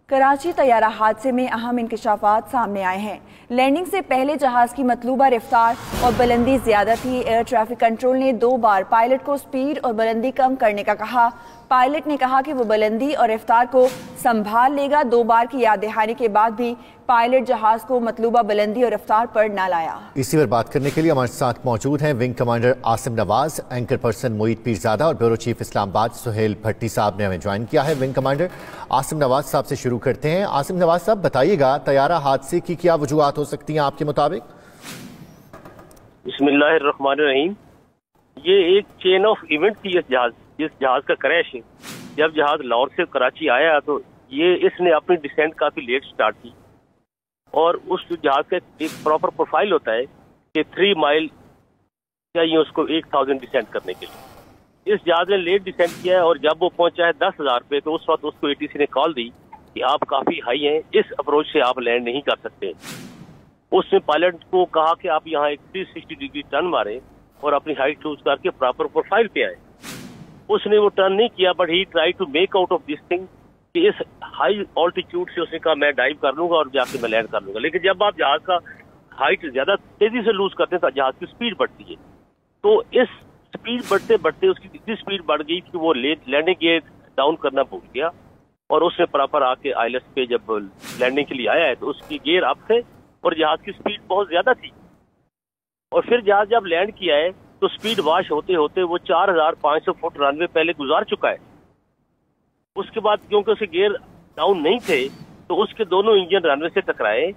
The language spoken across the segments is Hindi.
कराची तैयारा हादसे में अहम इंकशाफात सामने आए हैं। लैंडिंग से पहले जहाज की मतलूबा रफ्तार और बुलंदी ज्यादा थी। एयर ट्रैफिक कंट्रोल ने 2 बार पायलट को स्पीड और बुलंदी कम करने का कहा। पायलट ने कहा कि वो बुलंदी और रफ्तार को संभाल लेगा। 2 बार की याद दहानी के बाद भी पायलट जहाज को मतलूबा बुलंदी और रफ्तार पर न लाया। इसी पर बात करने के लिए हमारे साथ मौजूद हैं wing commander Asim Nawaz, anchor person Moeed Pirzada और ब्यूरो चीफ इस्लामाबाद सुहेल भट्टी साहब ने हमें ज्वाइन किया है। विंग कमांडर आसिम नवाज साहब से शुरू करते हैं। आसिम नवाज साहब, बताइएगा तैयारा हादसे की क्या वजूहात हो सकती हैं आपके मुताबिक? बिस्मिल्लाहिर्रहमानिर्रहीम। ये एक चेन ऑफ इवेंट थी। इस जहाज का क्रैश, जब जहाज लाहौर से कराची आया तो इसने अपनी डिसेंट काफी लेट स्टार्ट की और उस जहाज का एक प्रॉपर प्रोफाइल होता है कि 3 माइल चाहिए उसको 1000 डिसेंट करने के लिए। इस जहाज ने लेट डिसेंट किया है और जब वो पहुंचा है 10,000 पे तो उस वक्त उसको ATC ने कॉल दी कि आप काफी हाई हैं, इस अप्रोच से आप लैंड नहीं कर सकते। उसने पायलट को कहा कि आप यहाँ एक 360 डिग्री टर्न मारें और अपनी हाइट चूज करके प्रॉपर प्रोफाइल पे आए। उसने वो टर्न नहीं किया, but he try to make out of this thing कि इस हाई ऑल्टीट्यूड से उसने कहा मैं डाइव कर लूंगा और जाके मैं लैंड कर लूंगा। लेकिन जब आप जहाज का हाइट ज्यादा तेजी से लूज करते हैं तो जहाज की स्पीड बढ़ती है। तो इस स्पीड बढ़ते बढ़ते उसकी इतनी स्पीड बढ़ गई कि वो लैंडिंग गियर डाउन करना भूल गया और उसने प्रॉपर आके आइलैंड पे जब लैंडिंग के लिए आया है तो उसकी गियर अप थे और जहाज की स्पीड बहुत ज्यादा थी। और फिर जहाज जब लैंड किया है तो स्पीड वॉश होते होते वो 4500 फुट रनवे पहले गुजार चुका है। उसके बाद क्योंकि उसके गियर डाउन नहीं थे तो उसके दोनों इंजन रनवे से टकराए,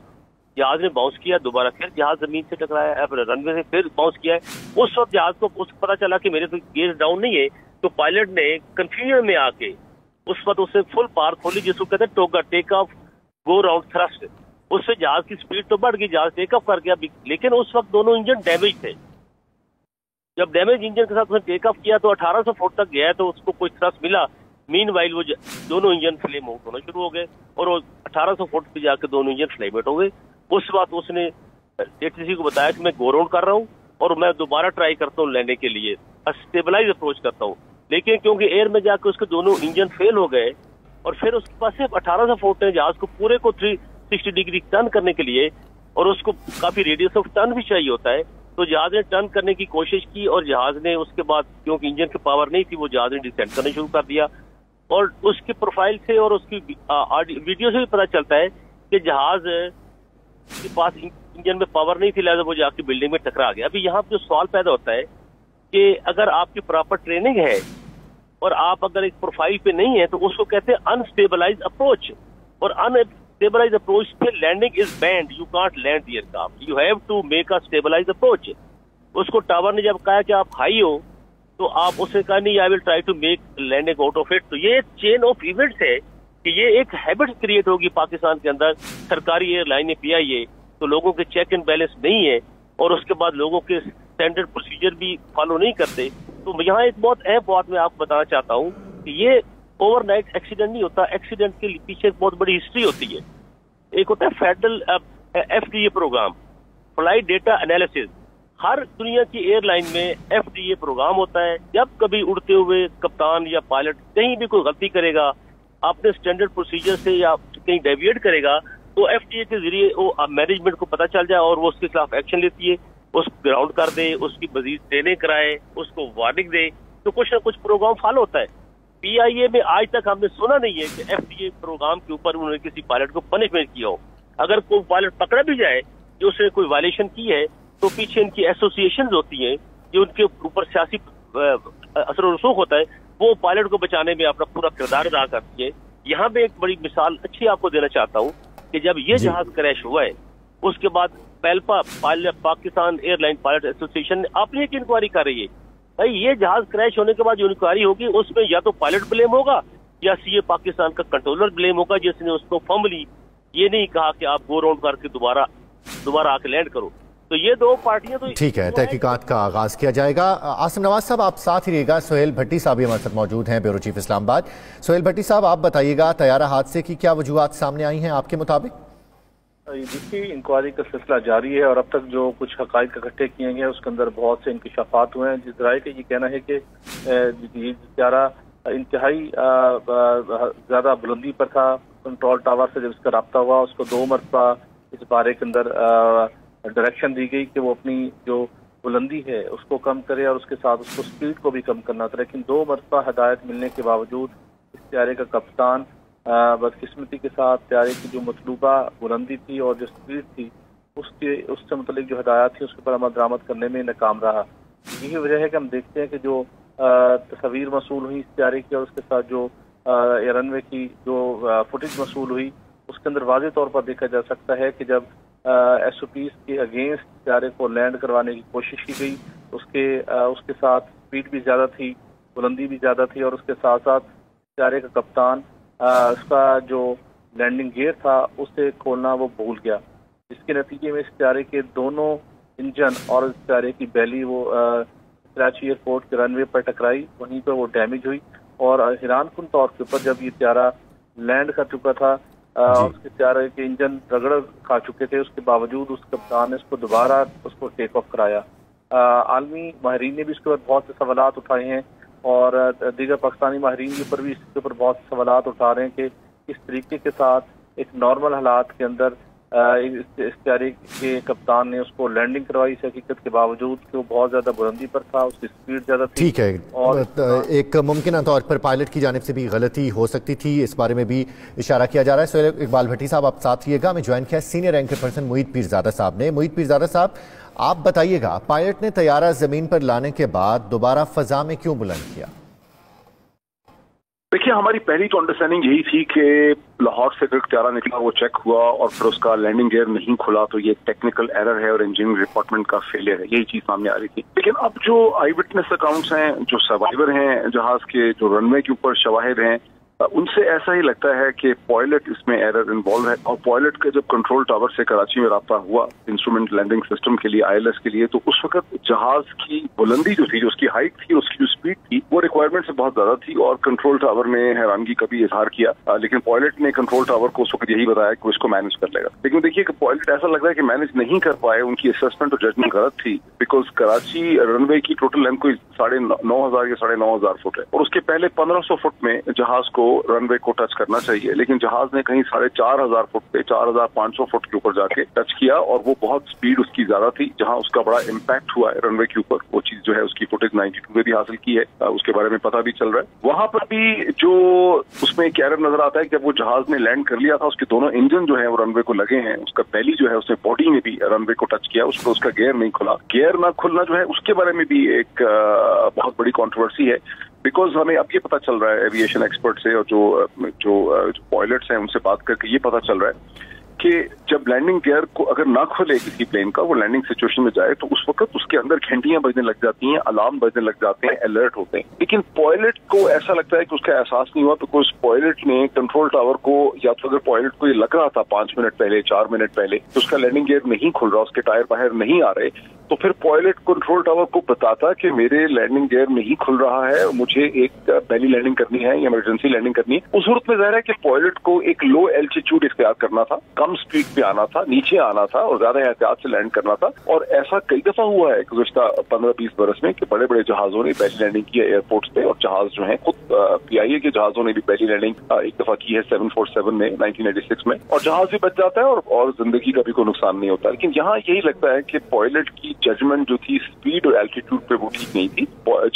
जहाज ने बाउंस किया, दोबारा फिर जहाज जमीन से टकराया, रनवे से फिर बाउंस किया है। उस वक्त जहाज को उसको पता चला कि मेरे तो गियर डाउन नहीं है, तो पायलट ने कंफ्यूजन में आके उस वक्त उसने फुल पार खोली, जिसको कहते हैं TOGA, take off go round thrust. उससे जहाज की स्पीड तो बढ़ गई, जहाज टेक ऑफ कर गया, लेकिन उस वक्त दोनों इंजन डैमेज थे। जब डैमेज इंजन के साथ उसने टेक ऑफ किया तो 1800 फुट तक गया तो उसको कोई थ्रस्ट मिला। मीनवाइल वो दोनों इंजन फ्लेम आउट होना शुरू हो गए और वो 1800 फुट पे जाकर दोनों इंजन फ्लेम आउट हो गए। उस वक्त उसने ATC को बताया कि मैं गो राउंड कर रहा हूँ और मैं दोबारा ट्राई करता हूँ लेने के लिए, स्टेबलाइज अप्रोच करता हूँ। लेकिन क्योंकि एयर में जाकर उसके दोनों इंजन फेल हो गए और फिर उसके पास सिर्फ 1800 फुट है जहाज को पूरे को 360 डिग्री टर्न करने के लिए और उसको काफी रेडियस ऑफ टर्न भी चाहिए होता है, तो जहाज ने टर्न करने की कोशिश की और जहाज ने उसके बाद क्योंकि इंजन की पावर नहीं थी वो जहाज ने डिसेंड करना शुरू कर दिया। और उसकी प्रोफाइल से और उसकी वीडियो से भी पता चलता है कि जहाज के पास इंजन में पावर नहीं थी, लिहाजा वो जाके बिल्डिंग में टकरा गया। अभी यहाँ पे जो सवाल पैदा होता है कि अगर आपकी प्रॉपर ट्रेनिंग है और आप अगर एक प्रोफाइल पे नहीं है तो उसको कहते हैं अनस्टेबलाइज अप्रोच, और अनस्टेबलाइज अप्रोच पे landing is banned, you can't land the aircraft, you have to make a stabilised approach. उसको टावर ने जब कहा कि आप हाई हो तो आप उसे कहा नहीं, I will try to make landing out of it. तो ये चेन ऑफ इवेंट्स है कि ये एक हैबिट क्रिएट होगी पाकिस्तान के अंदर। सरकारी एयरलाइन PIA तो लोगों के चेक एंड बैलेंस नहीं है और उसके बाद लोगों के स्टैंडर्ड प्रोसीजर भी फॉलो नहीं करते। तो यहाँ एक बहुत अहम बात मैं आपको बताना चाहता हूँ कि ये ओवरनाइट एक्सीडेंट नहीं होता, एक्सीडेंट के पीछे एक बहुत बड़ी हिस्ट्री होती है। एक होता है federal FDA programme, flight data analysis. हर दुनिया की एयरलाइन में FDA प्रोग्राम होता है। जब कभी उड़ते हुए कप्तान या पायलट कहीं भी कोई गलती करेगा, अपने स्टैंडर्ड प्रोसीजर से या कहीं डेविएट करेगा, तो FDA के जरिए वो मैनेजमेंट को पता चल जाए और वो उसके खिलाफ एक्शन लेती है, उसको ग्राउंड कर दे, उसकी मजीद ट्रेनिंग कराए, उसको वार्निंग दे। तो कुछ ना कुछ प्रोग्राम फॉलो होता है। PIA में आज तक हमने सुना नहीं है कि FDA प्रोग्राम के ऊपर उन्होंने किसी पायलट को पनिशमेंट किया हो। अगर कोई पायलट पकड़ा भी जाए जो उसने कोई वायलेशन की है तो पीछे इनकी एसोसिएशन होती हैं जो उनके ऊपर सियासी असर और रसूख होता है, वो पायलट को बचाने में अपना पूरा किरदार अदा करती है। यहाँ पे एक बड़ी मिसाल अच्छी आपको देना चाहता हूँ कि जब ये जहाज क्रैश हुआ है उसके बाद पाकिस्तान एयरलाइन पायलट एसोसिएशन ने अपनी एक इंक्वायरी कर रही है। भाई ये जहाज क्रैश होने के बाद जो इंक्वायरी होगी उसमें या तो पायलट ब्लेम होगा या CA पाकिस्तान का कंट्रोलर ब्लेम होगा, जिसने उसको फॉर्मली ये नहीं कहा कि आप गो राउंड करके दोबारा आके लैंड करो। तो ये दो पार्टियां तो ठीक है, तहकीकात का आगाज किया जाएगा। आसिम नवाज साहब आप साथ ही रहिएगा। सुहेल भट्टी साहब भी हमारे साथ मौजूद हैं, ब्यूरो चीफ इस्लामाबाद। सुहेल भट्टी साहब, आप बताइएगा तैयारा हादसे की क्या वजूहात सामने आई हैं आपके मुताबिक? देखिए, इंक्वायरी का सिलसिला जारी है और अब तक जो कुछ हकायक इकट्ठे किए गए उसके अंदर बहुत से इंकशाफात हुए हैं। जिस राय का ये कहना है कि ये तैयारा इंतहाई ज्यादा बुलंदी पर था कंट्रोल टावर से जब इसका रब्ता हुआ, उसको 2 मरतबा इस बारे के अंदर डायरेक्शन दी गई कि वो अपनी जो बुलंदी है उसको कम करे और उसके साथ उसको स्पीड को भी कम करना था। लेकिन 2 मरतबा हिदायत मिलने के बावजूद इस त्यारे का कप्तान बदकिस्मती के साथ त्यारे की जो मतलूबा बुलंदी थी और जो स्पीड थी उससे मुतलिक जो हिदायत थी उसके पर अमल दरामद करने में नाकाम रहा। यही वजह है कि हम देखते हैं कि जो तस्वीर मसूल हुई इस त्यारे की और उसके साथ जो रनवे की जो फुटेज मसूल हुई उसके अंदर वाज़ेह तौर पर देखा जा सकता है कि जब SOPs के अगेंस्ट त्यारे को लैंड करवाने की कोशिश की गई, उसके साथ स्पीड भी ज़्यादा थी, बुलंदी भी ज़्यादा थी और उसके साथ साथ त्यारे का कप्तान उसका जो लैंडिंग गियर था उसे खोलना वो भूल गया, जिसके नतीजे में इस त्यारे के दोनों इंजन और इस त्यारे की बैली वो कराची एयरपोर्ट के रनवे पर टकराई, वहीं पर वो डैमेज हुई। और हैरानकुन तौर के ऊपर जब ये त्यारा लैंड कर चुका था और उसके त्यारे के इंजन रगड़ खा चुके थे, उसके बावजूद उस कप्तान ने उसको दोबारा उसको टेक ऑफ कराया। आलमी माहिरीन ने भी इसके ऊपर बहुत से सवालात उठाए हैं और दीगर पाकिस्तानी माहिरीन के ऊपर भी इसके ऊपर बहुत से सवालात उठा रहे हैं कि इस तरीके के साथ एक नॉर्मल हालात के अंदर इस त्यारे के कप्तान ने उसको लैंडिंग करवाई इस हकीकत के बावजूद कि वो बहुत ज्यादा बुलंदी पर था, उसकी स्पीड ज्यादा थी। ठीक है, और एक मुमकिन तौर पर पायलट की जानिब से भी गलती हो सकती थी, इस बारे में भी इशारा किया जा रहा है। सोहेल इकबाल भट्टी साहब आप साथ रहिएगा। हमें ज्वाइन किया सीनियर एंकर पर्सन मोहित पीरजादा साहब ने। मोहित पीरजादा साहब, आप बताइएगा, पायलट ने तैयारा जमीन पर लाने के बाद दोबारा फजा में क्यों बुलंद किया? देखिए, हमारी पहली तो अंडरस्टैंडिंग यही थी कि लाहौर से अगर त्यारा निकला, वो चेक हुआ और फिर उसका लैंडिंग गियर नहीं खुला तो ये टेक्निकल एरर है और इंजीनियरिंग डिपार्टमेंट का फेलियर है, यही चीज सामने आ रही थी। लेकिन अब जो आई विटनेस अकाउंट्स हैं, जो सर्वाइवर हैं जहाज के, जो रनवे के ऊपर शवाहिद हैं, उनसे ऐसा ही लगता है कि पायलट इसमें एरर इन्वॉल्व है। और पायलट का जब कंट्रोल टावर से कराची में राब्ता हुआ इंस्ट्रूमेंट लैंडिंग सिस्टम के लिए, ILS के लिए, तो उस वक्त जहाज की बुलंदी जो थी, जो उसकी हाइट थी, उसकी जो स्पीड थी, वो रिक्वायरमेंट से बहुत ज्यादा थी और कंट्रोल टावर ने हैरानगी का भी इजहार किया। लेकिन पायलट ने कंट्रोल टावर को उस वक्त यही बताया कि वो इसको मैनेज कर लेगा। लेकिन देखिए कि पायलट ऐसा लग रहा है कि मैनेज नहीं कर पाए, उनकी असेसमेंट और जजमेंट गलत थी। बिकॉज कराची रनवे की टोटल लेंथ कोई 9,500 या 9,500 फुट है और उसके पहले 1,500 फुट में जहाज को रनवे को टच करना चाहिए, लेकिन जहाज ने कहीं 4,500 फुट पे 4,500 फुट के ऊपर जाके टच किया और वो बहुत स्पीड उसकी ज्यादा थी, जहां उसका बड़ा इम्पैक्ट हुआ है रनवे के ऊपर। वो चीज जो है उसकी फुटेज 92 में भी हासिल की है, उसके बारे में पता भी चल रहा है। वहां पर भी जो उसमें एक एरर नजर आता है कि जब वो जहाज ने लैंड कर लिया था, उसके दोनों इंजन जो है वो रनवे को लगे हैं, उसका पहली जो है उसने बॉडी में भी रनवे को टच किया, उसको उसका गियर नहीं खुला। गियर ना खुलना जो है उसके बारे में भी एक बहुत बड़ी कंट्रोवर्सी है। बिकॉज हमें अब ये पता चल रहा है एविएशन एक्सपर्ट से और जो पायलट्स हैं उनसे बात करके ये पता चल रहा है कि जब लैंडिंग गियर को अगर ना खुले किसी प्लेन का, वो लैंडिंग सिचुएशन में जाए, तो उस वक्त उसके अंदर घंटियां बजने लग जाती हैं, अलार्म बजने लग जाते हैं, अलर्ट होते हैं। लेकिन पायलट को ऐसा लगता है कि उसका एहसास नहीं हुआ, बिकॉज पायलट ने कंट्रोल टावर को, या तो अगर पायलट को ये लग रहा था 5 मिनट पहले, 4 मिनट पहले तो उसका लैंडिंग गियर नहीं खुल रहा, उसके टायर बाहर नहीं आ रहे, तो फिर पायलट कंट्रोल टावर को बताता कि मेरे लैंडिंग गियर नहीं खुल रहा है, मुझे एक बेली लैंडिंग करनी है या इमरजेंसी लैंडिंग करनी है। उस सूरत में जाहिर है कि पायलट को एक लो एल्टीट्यूड इख्तियार करना था, कम स्पीड पे आना था, नीचे आना था और ज्यादा एहतियात से लैंड करना था। और ऐसा कई दफा हुआ है गुज़श्ता 15-20 बरस में कि बड़े बड़े जहाजों ने बेली लैंडिंग की है एयरपोर्ट्स पे, और जहाज जो है खुद PIA के जहाजों ने भी बेली लैंडिंग एक दफा की है 747 में 1986 में, और जहाज भी बच जाता है और जिंदगी का भी कोई नुकसान नहीं होता। लेकिन यहाँ यही लगता है कि पायलट की जजमेंट जो थी स्पीड और एल्टीट्यूड पे वो ठीक नहीं थी।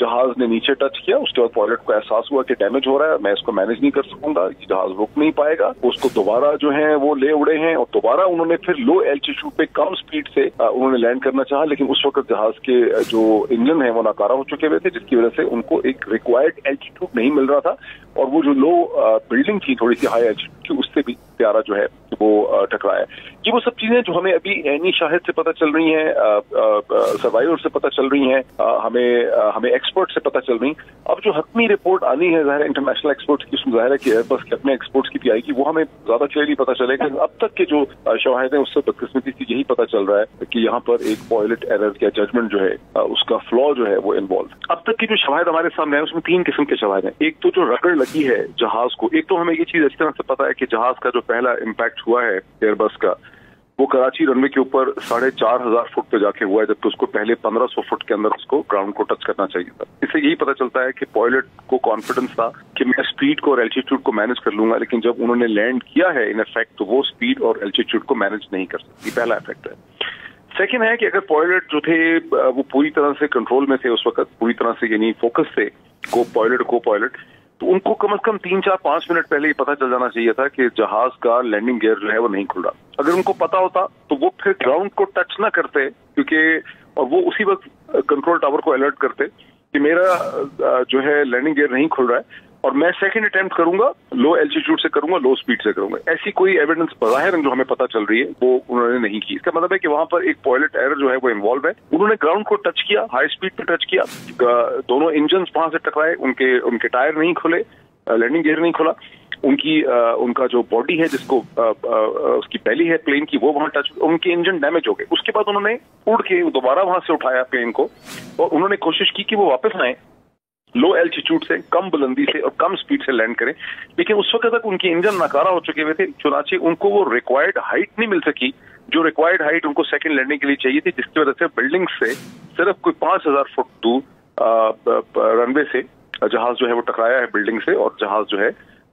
जहाज ने नीचे टच किया, उसके बाद पायलट को एहसास हुआ कि डैमेज हो रहा है, मैं इसको मैनेज नहीं कर सकूंगा, जहाज रुक नहीं पाएगा, उसको दोबारा जो है वो ले उड़े हैं और दोबारा उन्होंने फिर लो एल्टीट्यूड पे कम स्पीड से उन्होंने लैंड करना चाहा। लेकिन उस वक्त जहाज के जो इंजन है वो नाकारा हो चुके हुए थे, जिसकी वजह से उनको एक रिक्वायर्ड एल्टीट्यूड नहीं मिल रहा था और वो जो लो बिल्डिंग थी थोड़ी सी हाई एल्टीट्यूड की, उससे भी त्यारा जो है वो टकराया। ये वो सब चीजें जो हमें अभी ऐनी शाहिद से पता चल रही हैं, सर्वाइवर से पता चल रही हैं, हमें एक्सपर्ट से पता चल रही। अब जो हतमी रिपोर्ट आनी है जाहिर है इंटरनेशनल एक्सपर्ट्स की, उसमें जाहिर है कि एयरबस के अपने एक्सपर्ट्स की भी आएगी, वो हमें ज्यादा क्लियरली पता चलेगा। अब तक के जो शवाहिद हैं उससे बदकिस्मती से यही पता चल रहा है कि यहाँ पर एक पायलट एरर या जजमेंट जो है उसका फ्लॉ जो है वो इन्वॉल्व। अब तक की जो शवाहिद हमारे सामने है उसमें 3 किस्म के शवाहिद हैं। एक तो जो रगड़ लगी है जहाज को, एक तो हमें ये चीज अच्छी तरह से पता है कि जहाज का जो पहला इम्पैक्ट हुआ है एयरबस का, वो कराची रनवे के ऊपर 4,500 फुट पे जाके हुआ है, जबकि उसको पहले 1,500 फुट के अंदर उसको ग्राउंड को टच करना चाहिए था। इससे यही पता चलता है कि पायलट को कॉन्फिडेंस था कि मैं स्पीड को और एल्टीट्यूड को मैनेज कर लूंगा, लेकिन जब उन्होंने लैंड किया है इन इफेक्ट तो वो स्पीड और एल्टीट्यूड को मैनेज नहीं कर सकती। पहला इफेक्ट है। सेकेंड है कि अगर पायलट जो थे वो पूरी तरह से कंट्रोल में थे उस वक्त, पूरी तरह से यानी फोकस थे को पायलट, तो उनको कम से कम 3, 4, 5 मिनट पहले ही पता चल जाना चाहिए था कि जहाज का लैंडिंग गियर जो है वो नहीं खुल रहा। अगर उनको पता होता तो वो फिर ग्राउंड को टच ना करते, क्योंकि और वो उसी वक्त कंट्रोल टावर को अलर्ट करते कि मेरा जो है लैंडिंग गियर नहीं खुल रहा है और मैं सेकंड अटेम्प्ट करूंगा, लो एल्टीट्यूड से करूंगा, लो स्पीड से करूंगा। ऐसी कोई एविडेंस बज़ाहिर जो हमें पता चल रही है वो उन्होंने नहीं की। इसका मतलब है कि वहां पर एक पायलट एरर जो है वो इन्वॉल्व है। उन्होंने ग्राउंड को टच किया, हाई स्पीड पे टच किया, दोनों इंजन वहां से टकराए, उनके टायर नहीं खुले, लैंडिंग गियर नहीं खुला, उनका जो बॉडी है जिसको उसकी पहली है प्लेन की वो वहां टच, उनके इंजन डैमेज हो गए। उसके बाद उन्होंने उड़ के दोबारा वहां से उठाया प्लेन को और उन्होंने कोशिश की कि वो वापस आए, लो एल्टीट्यूड से, कम बुलंदी से और कम स्पीड से लैंड करें, लेकिन उस वक्त तक उनके इंजन नाकारा हो चुके हुए थे, चुनाचे उनको वो रिक्वायर्ड हाइट नहीं मिल सकी जो रिक्वायर्ड हाइट उनको सेकंड लैंडिंग के लिए चाहिए थी, जिसकी वजह से बिल्डिंग से सिर्फ कोई 5,000 फुट दूर रनवे से जहाज जो है वो टकराया है बिल्डिंग से और जहाज जो है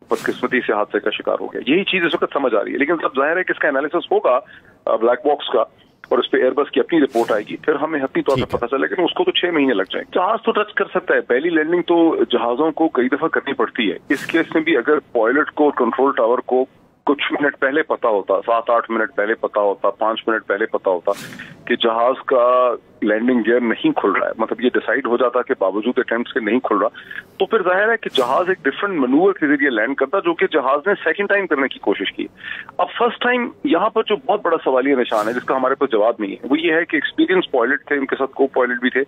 बदकिस्मती से हादसे का शिकार हो गया। यही चीज इस वक्त समझ आ रही है, लेकिन अब जाहिर है कि इसका एनालिसिस होगा ब्लैक बॉक्स का और इस पे एयरबस की अपनी रिपोर्ट आएगी, फिर हमें अपनी तौर पर पता चलेगा, लेकिन उसको तो 6 महीने लग जाएंगे। जहाज तो टच कर सकता है, पहली लैंडिंग तो जहाजों को कई दफा करनी पड़ती है। इस केस में भी अगर पायलट को कंट्रोल टावर को कुछ मिनट पहले पता होता, 7-8 मिनट पहले पता होता, 5 मिनट पहले पता होता कि जहाज का लैंडिंग गियर नहीं खुल रहा है, मतलब ये डिसाइड हो जाता कि बावजूद अटेम्प्ट्स के नहीं खुल रहा, तो फिर जाहिर है कि जहाज एक डिफरेंट मैनूवर के जरिए लैंड करता, जो कि जहाज ने सेकंड टाइम करने की कोशिश की। अब फर्स्ट टाइम यहाँ पर जो बहुत बड़ा सवालिया निशान है जिसका हमारे पास जवाब नहीं है, वो ये है कि एक्सपीरियंस पायलट थे, उनके साथ को पायलट भी थे,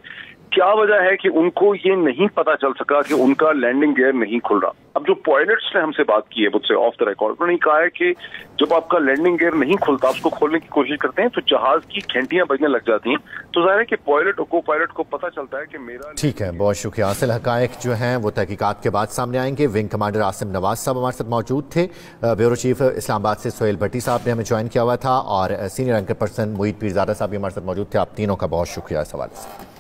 क्या वजह है कि उनको ये नहीं पता चल सका कि उनका लैंडिंग गियर नहीं खुल रहा। अब जो पायलट्स ने हमसे बात की है मुझसे ऑफ द रिकॉर्ड, उन्होंने कहा है कि जब आपका लैंडिंग गियर नहीं खुलता, उसको खोलने की कोशिश करते हैं तो जहाज की घंटियां बजने लग जाती हैं, तो जाहिर है कि पायलट और को पायलट को पता चलता है कि मेरा। ठीक है, बहुत शुक्रिया। असल हकायक जो हैं वो तहकीकात के बाद सामने आएंगे। विंग कमांडर आसिम नवाज साहब हमारे साथ मौजूद थे, ब्यूरो चीफ इस्लामाबाद से सुहेल भट्टी साहब ने हमें ज्वाइन किया हुआ था और सीनियर एंकर पर्सन मोहित पीरजादा साहब भी हमारे साथ मौजूद थे। आप तीनों का बहुत शुक्रिया इस हवाले से।